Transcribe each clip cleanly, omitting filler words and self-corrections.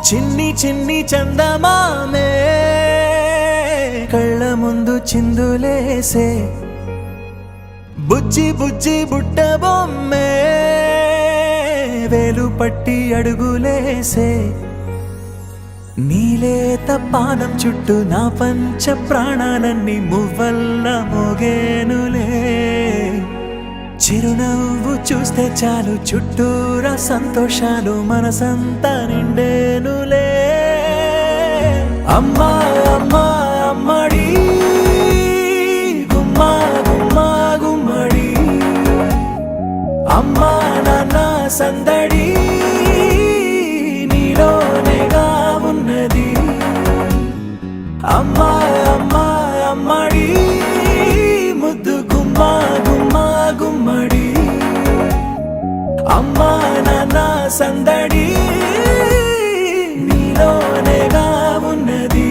చిన్ని చిన్ని చందమామే కళ్ళ ముందు చిందులేసే బుజ్జి బుజ్జి బుట్ట బొమ్మే వేలు పట్టి అడుగులేసే నీలేత పానం చుట్టూ నా పంచ ప్రాణాలన్నీ మువ్వల్ల మోగేనులే చిరునవ్వు చూస్తే చాలు చుట్టూరా సంతోషాలు మనసంతా నిండేనులే అమ్మా అమ్మా అమ్మడి గుమ్మా గుమ్మా గుమ్మడి అమ్మా నాన్న సందడి నీలోనేగా ఉన్నది అమ్మా అమ్మా అమ్మడి ముద్దు గుమ్మా గుమ్మా గుమ్మడి అమ్మా నాన్న సందడి నీలోనేగా ఉన్నది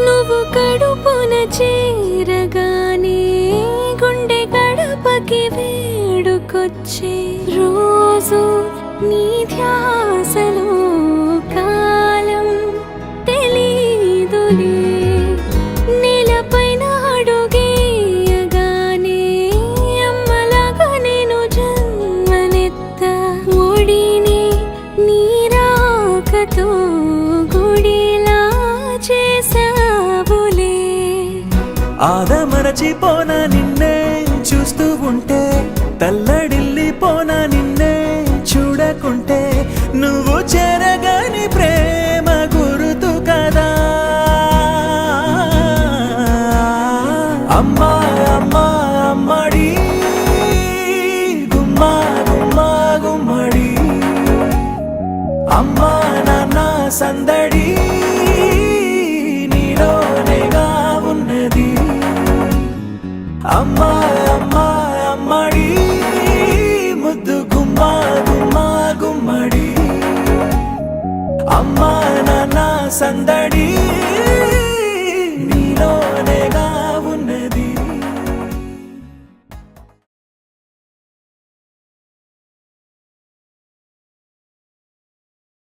నువ్వు కడుపున చేరగానే గుండె గడపకి వేడుకొచ్చే రోజు నీ ధ్యాసలో కాలం తెలీదులే నేలపైన అడుగేయగానే అమ్మలాగా నేను జన్మనెత్త ఒడిని నీ రాకతో గుడిలా చేసావులే ఆదమరచిపోనా నిన్నే చూస్తూ ఉంటే తల్లడిల్లిపోనా నిన్నే చూడకుంటే నువ్వు చెరగని ప్రేమ గురుతు కదా అమ్మా అమ్మా అమ్మడి గుమ్మా గుమ్మా గుమ్మడి అమ్మా నాన్న సందడి నీలోనేగా ఉన్నది అమ్మా అమ్మా అమ్మడి ముద్దు గుమ్మా గుమ్మా గుమ్మడి అమ్మా నాన్న సందడి